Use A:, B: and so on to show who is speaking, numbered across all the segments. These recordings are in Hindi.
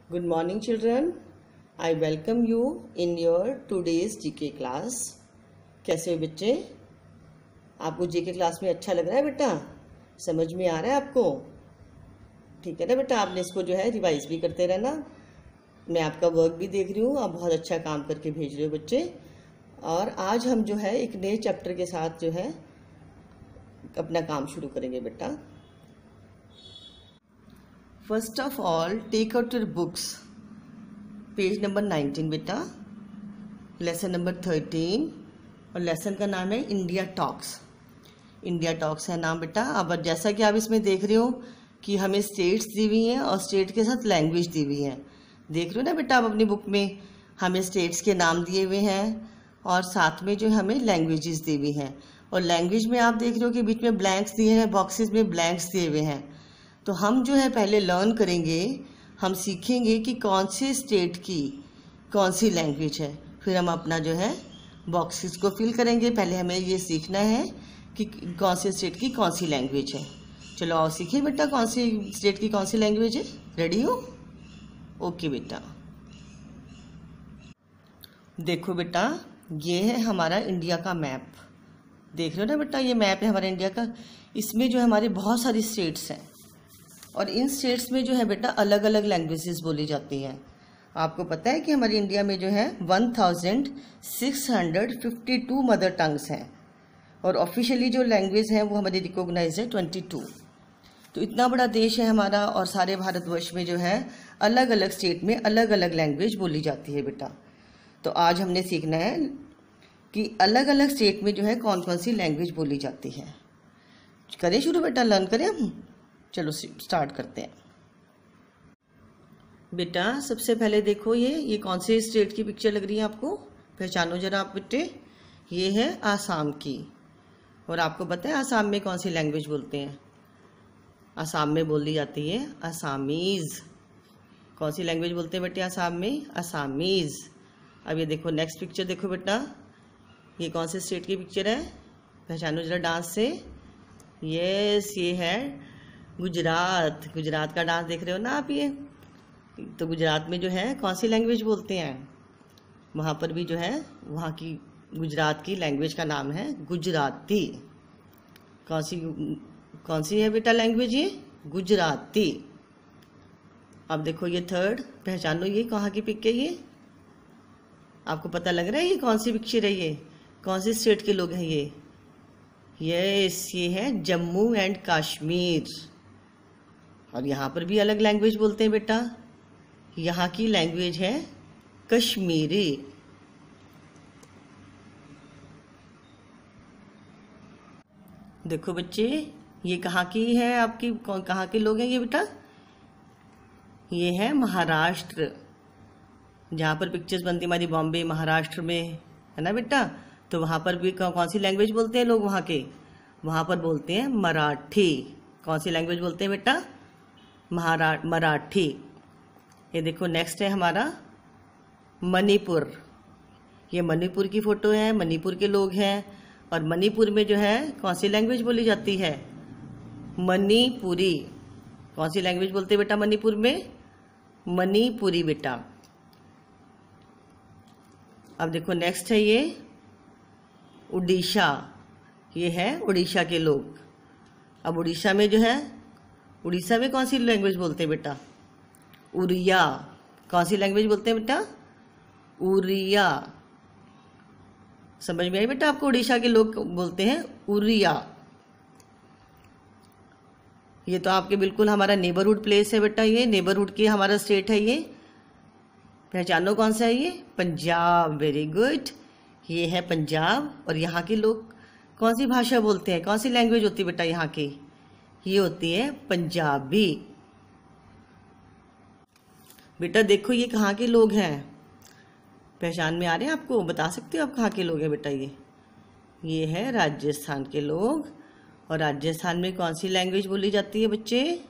A: Good morning children. I welcome you in your today's GK class. कैसे हो बच्चे? आपको GK क्लास में अच्छा लग रहा है बेटा? समझ में आ रहा है आपको? ठीक है ना बेटा, आपने इसको जो है रिवाइज भी करते रहना। मैं आपका वर्क भी देख रही हूँ, आप बहुत अच्छा काम करके भेज रहे हो बच्चे। और आज हम जो है एक नए चैप्टर के साथ जो है अपना काम शुरू करेंगे बेटा। First of all take out your books, page number 19 बेटा, लेसन नंबर 13 और लेसन का नाम है इंडिया टॉक्स। इंडिया टॉक्स है नाम बेटा। अब जैसा कि आप इसमें देख रहे हो कि हमें स्टेट्स दी हुई हैं और स्टेट के साथ लैंग्वेज दी हुई हैं। देख रहे हो ना बेटा, आप अपनी बुक में हमें स्टेट्स के नाम दिए हुए हैं और साथ में जो हमें लैंग्वेजेस दी हुई हैं। और लैंग्वेज में आप देख रहे हो कि बीच में ब्लैंक्स दिए हैं, बॉक्सेस में ब्लैंक्स दिए हुए हैं। तो हम जो है पहले लर्न करेंगे, हम सीखेंगे कि कौन सी स्टेट की कौन सी लैंग्वेज है, फिर हम अपना जो है बॉक्सेस को फिल करेंगे। पहले हमें ये सीखना है कि कौन सी स्टेट की कौन सी लैंग्वेज है। चलो आओ सीखिए बेटा, कौन सी स्टेट की कौन सी लैंग्वेज है। रेडी हो? ओके बेटा। देखो बेटा, ये है हमारा इंडिया का मैप। देख रहे हो ना बेटा, ये मैप है हमारे इंडिया का। इसमें जो है हमारे बहुत सारी स्टेट्स हैं और इन स्टेट्स में जो है बेटा अलग अलग लैंग्वेजेस बोली जाती हैं। आपको पता है कि हमारे इंडिया में जो है 1652 मदर टंग्स हैं और ऑफिशियली जो लैंग्वेज हैं वो हमारी रिकॉग्नाइज है 22। तो इतना बड़ा देश है हमारा और सारे भारतवर्ष में जो है अलग अलग स्टेट में अलग अलग लैंग्वेज बोली जाती है बेटा। तो आज हमने सीखना है कि अलग अलग स्टेट में जो है कौन कौन सी लैंग्वेज बोली जाती है। करें शुरू बेटा, लर्न करें हम। चलो स्टार्ट करते हैं बेटा। सबसे पहले देखो ये कौन से स्टेट की पिक्चर लग रही है आपको, पहचानो जरा आप बेटे। ये है आसाम की। और आपको पता है आसाम में कौन सी लैंग्वेज बोलते हैं? आसाम में बोली जाती है आसामीज़। कौन सी लैंग्वेज बोलते हैं बेटे आसाम में? आसामीज़। अब ये देखो नेक्स्ट पिक्चर देखो बेटा, ये कौन से स्टेट की पिक्चर है, पहचानो जरा डांस से। यस, ये है गुजरात। गुजरात का डांस देख रहे हो ना आप ये। तो गुजरात में जो है कौन सी लैंग्वेज बोलते हैं? वहाँ पर भी जो है वहाँ की गुजरात की लैंग्वेज का नाम है गुजराती। कौन सी है बेटा लैंग्वेज? ये गुजराती। अब देखो ये थर्ड, पहचानो ये कहाँ की पिक है ये। आपको पता लग रहा है ये कौन सी पिक्चर है, ये कौन सी स्टेट के लोग हैं ये? यस, ये है जम्मू एंड कश्मीर। और यहाँ पर भी अलग लैंग्वेज बोलते हैं बेटा। यहाँ की लैंग्वेज है कश्मीरी। देखो बच्चे, ये कहाँ की है आपकी, कहाँ के लोग हैं ये बेटा? ये है महाराष्ट्र, जहाँ पर पिक्चर्स बनती हमारी बॉम्बे महाराष्ट्र में है ना बेटा। तो वहाँ पर भी कौन सी लैंग्वेज बोलते हैं लोग वहाँ के? वहाँ पर बोलते हैं मराठी। कौन सी लैंग्वेज बोलते हैं बेटा? मराठी। ये देखो नेक्स्ट है हमारा मणिपुर। ये मणिपुर की फ़ोटो है, मणिपुर के लोग हैं। और मणिपुर में जो है कौन सी लैंग्वेज बोली जाती है? मणिपुरी। कौन सी लैंग्वेज बोलते हैं बेटा मणिपुर में? मणिपुरी बेटा। अब देखो नेक्स्ट है ये उड़ीसा। ये है उड़ीसा के लोग। अब उड़ीसा में जो है, उड़ीसा में कौन सी लैंग्वेज बोलते हैं बेटा? उड़िया। कौन सी लैंग्वेज बोलते हैं बेटा? उड़िया। समझ में आई बेटा आपको? उड़ीसा के लोग बोलते हैं उड़िया। ये तो आपके बिल्कुल हमारा नेबरहुड प्लेस है बेटा, ये नेबरहुड की हमारा स्टेट है ये। पहचानो कौन सा है ये? पंजाब। वेरी गुड, ये है पंजाब। और यहाँ के लोग कौन सी भाषा बोलते हैं, कौन सी लैंग्वेज होती है बेटा यहाँ की? ये होती है पंजाबी। बेटा देखो ये कहाँ के लोग हैं, पहचान में आ रहे हैं आपको? बता सकते हो आप कहाँ के लोग हैं बेटा? ये है राजस्थान के लोग। और राजस्थान में कौन सी लैंग्वेज बोली जाती है बच्चे?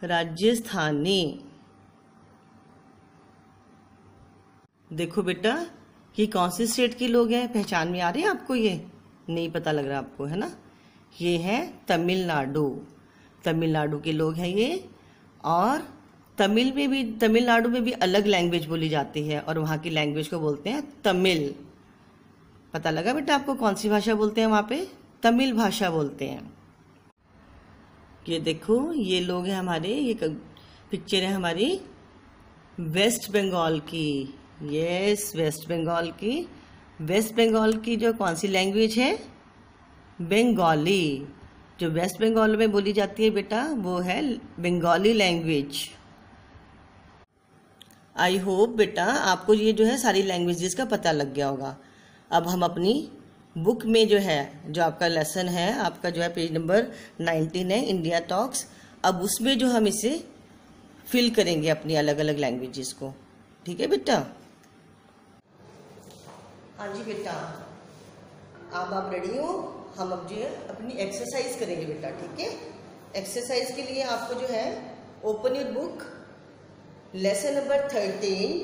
A: राजस्थानी। देखो बेटा ये कौन से स्टेट के लोग हैं, पहचान में आ रहे हैं आपको? ये नहीं पता लग रहा आपको है ना? ये है तमिलनाडु। तमिलनाडु के लोग हैं ये। और तमिल में भी, तमिलनाडु में भी अलग लैंग्वेज बोली जाती है और वहाँ की लैंग्वेज को बोलते हैं तमिल। पता लगा बेटा आपको कौन सी भाषा बोलते हैं वहाँ पे? तमिल भाषा बोलते हैं। ये देखो, ये लोग हैं हमारे, ये पिक्चर है हमारी वेस्ट बंगाल की। यस, वेस्ट बंगाल की। वेस्ट बंगाल की जो कौन सी लैंग्वेज है? बंगाली। जो वेस्ट बंगाल में बोली जाती है बेटा वो है बंगाली लैंग्वेज। आई होप बेटा आपको ये जो है सारी लैंग्वेजेस का पता लग गया होगा। अब हम अपनी बुक में जो है, जो आपका लेसन है, आपका जो है पेज नंबर 19 है, इंडिया टॉक्स, अब उसमें जो हम इसे फिल करेंगे अपनी अलग अलग लैंग्वेजेस को। ठीक है बेटा? हाँ जी बेटा, अब आप रेडी हो? हम अब जो है अपनी एक्सरसाइज करेंगे बेटा। ठीक है? एक्सरसाइज के लिए आपको जो है open your book, lesson number 13,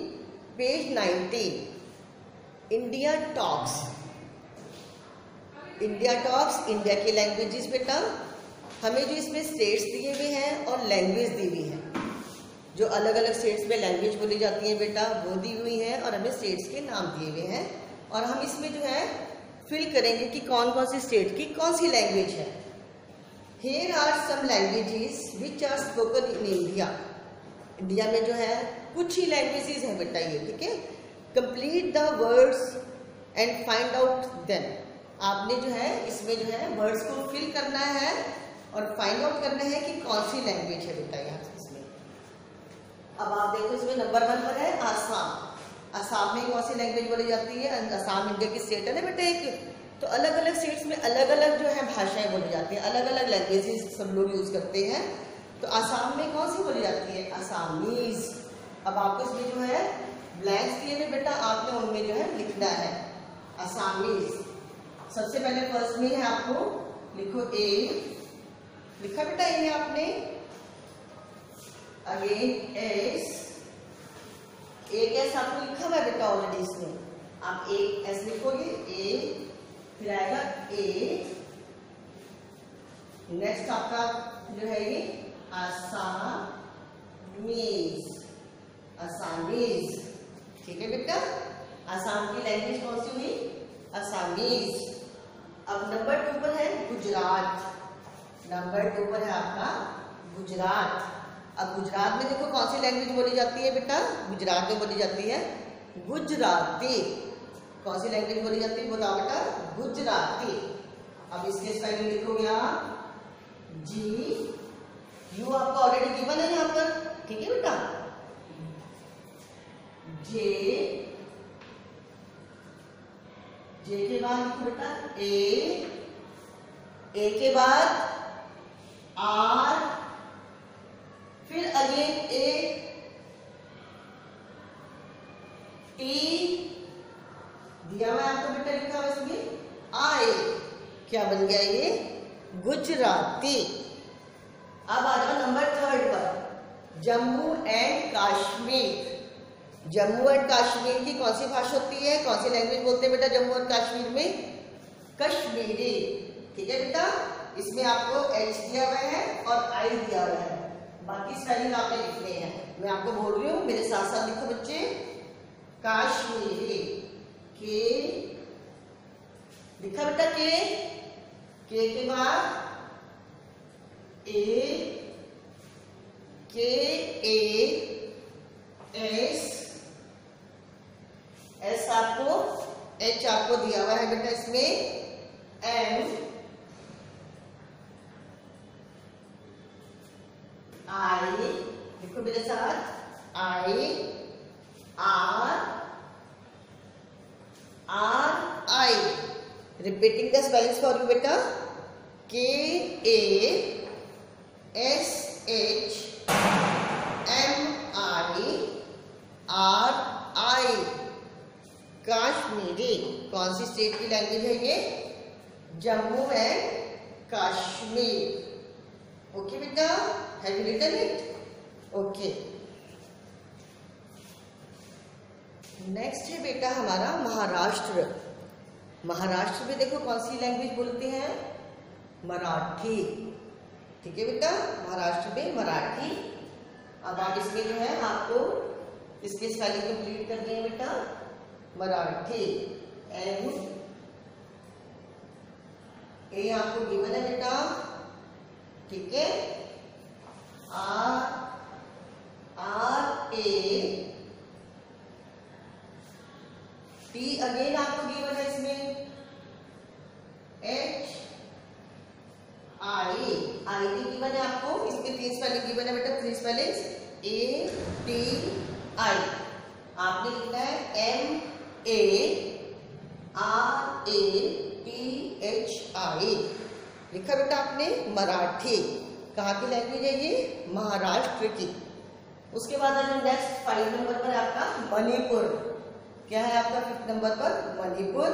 A: page 19, India talks. India talks, India की लैंग्वेजेस बेटा। हमें जो इसमें स्टेट्स दिए हुए हैं और लैंग्वेज दी हुई है, जो अलग अलग स्टेट्स में लैंग्वेज बोली जाती है बेटा वो दी हुई है, और हमें स्टेट्स के नाम दिए हुए हैं, और हम इसमें जो है फिल करेंगे कि कौन कौन सी स्टेट की कौन सी लैंग्वेज है। Here are some languages which are spoken in India. India में जो है कुछ ही लैंग्वेजेस हैं बेटा ये। ठीक है? Complete the words and find out them. आपने जो है इसमें जो है वर्ड्स को फिल करना है और फाइंड आउट करना है कि कौन सी लैंग्वेज है बेटा यहाँ इसमें। अब आप देखो इसमें नंबर 1 पर है आसाम। आसाम में कौन सी लैंग्वेज बोली जाती है? आसाम इंडिया की स्टेट है ना बेटा एक, तो अलग अलग स्टेट्स में अलग अलग जो है भाषाएं बोली जाती है, अलग अलग लैंग्वेजेस सब लोग यूज करते हैं। तो आसाम में कौन सी बोली जाती है? आसामीज। अब आपको इसमें जो है ब्लैंक्स दिए हुए बेटा, आपने उनमें जो है लिखना है आसामीज। सबसे पहले फर्स्ट में है, आपको लिखो ए, लिखा बेटा ए आपने, अगेन एस, एक एस आपको लिखा हुआ है बेटा ऑलरेडी इसमें, आप एक एस लिखोगे ए, फिर आएगा ए, नेक्स्ट आपका जो है ये आसामीज, आसामीज। ठीक है बेटा? आसाम की लैंग्वेज कौन सी हुई? आसामीज। अब नंबर 2 पर है गुजरात। नंबर 2 पर है आपका गुजरात। अब गुजरात में देखो कौन सी लैंग्वेज बोली जाती है बेटा? गुजरात में बोली जाती है गुजराती। कौन सी लैंग्वेज बोली जाती है बताओ बेटा? गुजराती। अब इसके स्पेलिंग लिखोगे आप जी, यू आपका ऑलरेडी गिवन है यहाँ पर। ठीक है बेटा? जे, जे के बाद लिखो बेटा ए के बाद आर, फिर अगेन ए, टी दिया हुआ आपको बेटा, लिखा हुआ इसमें आई। क्या बन गया ये? गुजराती। अब आ जाओ नंबर 3 पर, जम्मू एंड कश्मीर। जम्मू एंड कश्मीर की कौन सी भाषा होती है? कौन सी लैंग्वेज बोलते हैं बेटा जम्मू एंड कश्मीर में? कश्मीरी। ठीक है बेटा? इसमें आपको एच दिया हुआ है और आई दिया हुआ है, बाकी स्पेलिंग आपने लिखने हैं। मैं आपको बोल रही हूँ, मेरे साथ साथ लिखो बच्चे। कश्मीरी, के लिखा बेटा, के बाद ए, के ए, एस आपको, एच आपको दिया हुआ है बेटा इसमें, एम, आई, देखो मेरे साथ, I, R, I. Repeating the spellings for you बेटा, K A S H M I R I. Kashmiri. कौन सी स्टेट की लैंग्वेज है ये? जम्मू एंड कश्मीर। ओके बेटा? Have you written it? Okay. Next है बेटा हमारा महाराष्ट्र। महाराष्ट्र में देखो कौन सी लैंग्वेज बोलते हैं? मराठी। ठीक है बेटा? महाराष्ट्र में मराठी। अब आप इसमें जो है आपको इसके स्पेलिंग कंप्लीट करनी है बेटा। मराठी एम ए आपको गिवन है बेटा, ठीक है। आर ए टी अगेन आपको गिवन है इसमें, एच आई भी गिवन है आपको। इसके 3 स्पेलिंग गिवन है बेटा, 3 स्पेलिंग्स ए टी आई। आपने लिखना है M A R A T H I, लिखा बेटा आपने। मराठी कहाँ की लैंग्वेज है ये? महाराष्ट्र की। उसके बाद आ जाओ नेक्स्ट 5 नंबर पर आपका मणिपुर। क्या है आपका 5 नंबर पर? मणिपुर।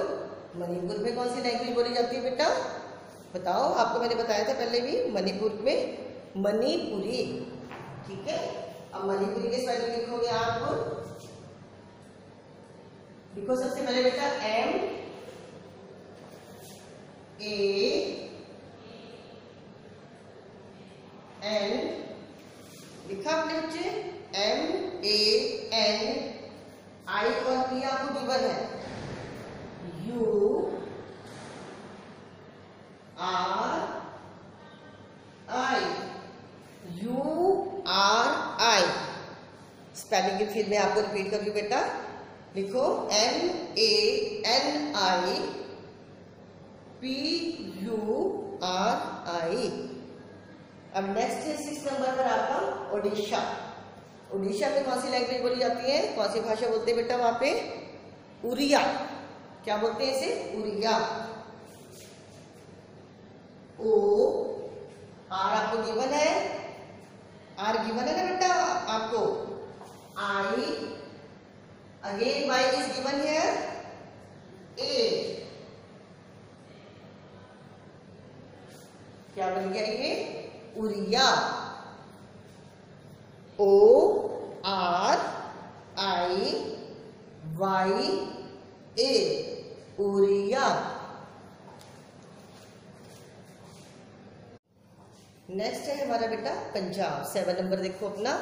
A: मणिपुर में कौन सी लैंग्वेज बोली जाती है बेटा? बताओ। आपको मैंने बताया था पहले भी, मणिपुर में मणिपुरी, ठीक है। अब मणिपुरी के स्पेलिंग लिखोगे आप, लिखो सबसे पहले बेटा एम ए एन, लिखा आपने बच्चे, एम ए एन आई और पी आपको गिवन है, U R I, U R I. Spelling की फिर मैं आपको रिपीट कर लूं बेटा, लिखो M A N I P U R I. अब नेक्स्ट है 6 नंबर पर आपका ओडिशा। ओडिशा में कौन सी लैंग्वेज बोली जाती है? कौन सी भाषा बोलते हैं बेटा वहां पे? उड़िया। क्या बोलते हैं इसे? उड़िया। ओ आर आपको गिवन है, आर गिवन है ना बेटा आपको। I again Y is given here, A. क्या बन गया ये? Oriya. O R I Y A, Oriya. Next है हमारा बेटा पंजाब। 7 नंबर देखो अपना,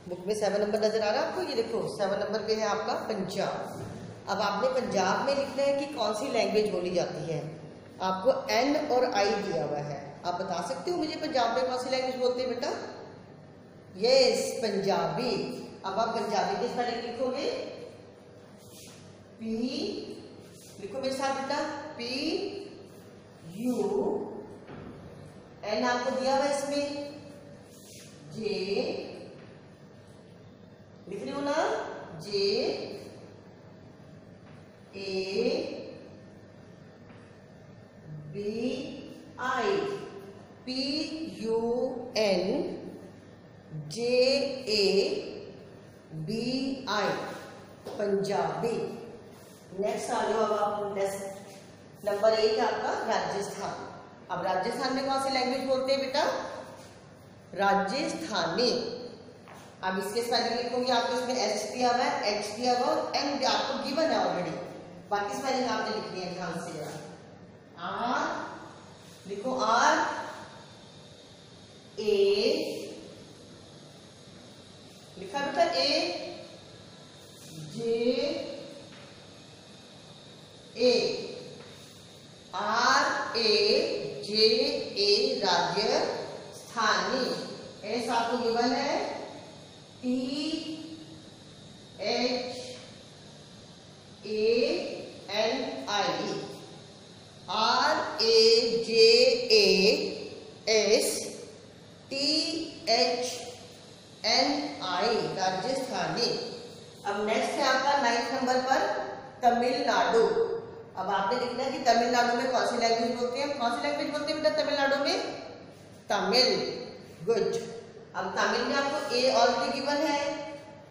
A: बुक में 7 नंबर नजर आ रहा है आपको? ये देखो 7 नंबर पे है आपका पंजाब। अब आपने पंजाब में लिखना है कि कौन सी लैंग्वेज बोली जाती है। आपको एन और आई दिया हुआ है। आप बता सकते हो मुझे पंजाब में कौन सी लैंग्वेज बोलते हैं बेटा? यस, पंजाबी। अब आप पंजाबी के स्पेलिंग लिखोगे, पी, लिखो मेरे साथ बेटा, पी यू, एन आपको दिया हुआ इसमें, जे, लिख रही हो ना, J A B I, P U N J A B I, Punjabi. Next आ जाओ अब आप नेक्स्ट नंबर 1 आपका राजस्थान। अब राजस्थान में कौन सी लैंग्वेज बोलते हैं बेटा? राजस्थानी। अब इसके स्पेलिंग लिखोगे आपको, इसमें एच दिया हुआ है, एच दिया हुआ और एन भी आपको गिवन है ऑलरेडी। बाकी स्पेलिंग आपने लिखनी है ध्यान से जरा। आर लिखो, आर ए, लिखा बेटा A, J A, R A J A, Rajasthani. S आपको गिवन है, T H A N I, R A J A S T H N I, Rajasthani. अब नेक्स्ट है आपका 9 नंबर पर तमिलनाडु। अब आपने लिखना है कि तमिलनाडु में कौन सी लैंग्वेज बोलते हैं। कौन सी लैंग्वेज बोलते हैं बेटा तमिलनाडु में? तमिल। गुड। अब तमिल में आपको ए ऑलरेडी गिवन है,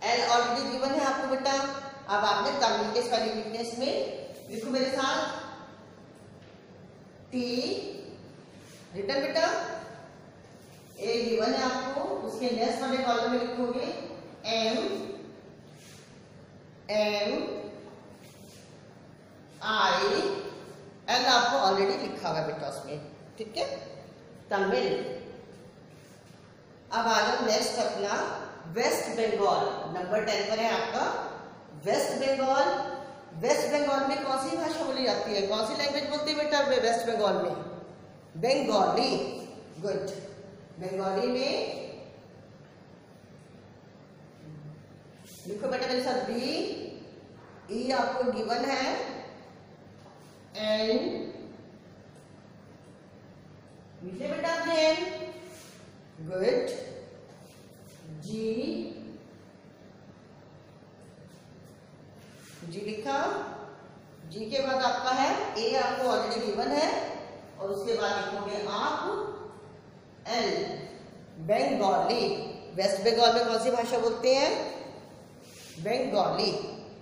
A: एल ऑलरेडी गिवन है आपको बेटा। अब आपने तमिल के स्पेलिंग लिखने, इसमें लिखो मेरे साथ, टी, रिटन बेटा, ए गिवन है आपको। उसके नेक्स्ट वाले कॉलम में लिखोगे एम एम आई, एल आपको ऑलरेडी लिखा हुआ बेटा उसमें, ठीक है, तमिल। अब आ जाओ नेक्स्ट अपना वेस्ट बंगाल। नंबर 10 पर है आपका वेस्ट बंगाल। वेस्ट बंगाल में कौन सी भाषा बोली जाती है, कौन सी लैंग्वेज बोलते हैं बेटा वेस्ट बंगाल में? बंगाली। गुड। बंगाली में लिखो बेटा मेरे साथ, बी ई आपको गिवन है, एंड लिखे बेटा आपने एन। गुड। जी, जी लिखा। जी के बाद आपका है ए, आपको ऑलरेडी गिवन है, और उसके बाद लिखोगे आप एल, बंगाली। वेस्ट बंगाल में कौन सी भाषा बोलते हैं? बंगाली।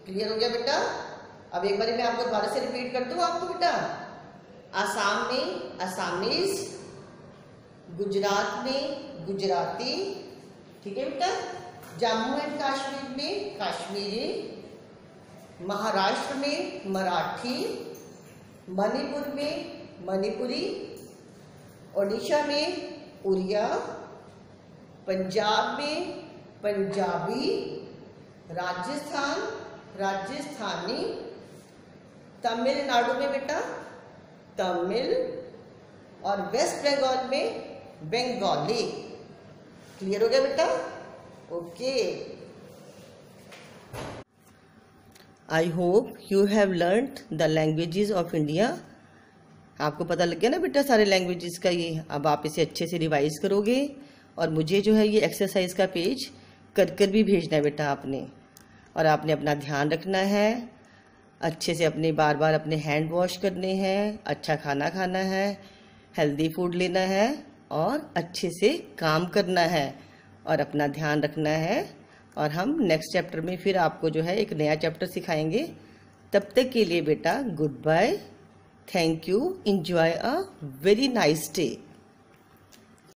A: क्लियर हो गया बेटा? अब एक बार मैं आपको दोबारा से रिपीट कर दूं आपको बेटा। आसाम में असमीज, गुजरात में गुजराती, ठीक है बेटा। जम्मू एंड कश्मीर में कश्मीरी, महाराष्ट्र में मराठी, मणिपुर में मणिपुरी, ओडिशा में उड़िया, पंजाब में पंजाबी, राजस्थान राजस्थानी, तमिलनाडु में बेटा तमिल, और वेस्ट बंगाल में बंगाली। क्लियर हो गया बेटा? Okay. I hope you have learned the languages of India. आपको पता लग गया ना बेटा सारे लैंग्वेजेस का ये। अब आप इसे अच्छे से रिवाइज करोगे, और मुझे जो है ये एक्सरसाइज का पेज कर भी भेजना है बेटा आपने। और आपने अपना ध्यान रखना है, अच्छे से अपने बार बार अपने हैंड वॉश करने हैं, अच्छा खाना खाना है, हेल्दी फूड लेना है, और अच्छे से काम करना है, और अपना ध्यान रखना है। और हम नेक्स्ट चैप्टर में फिर आपको जो है एक नया चैप्टर सिखाएंगे। तब तक के लिए बेटा good bye, thank you, enjoy a very nice day.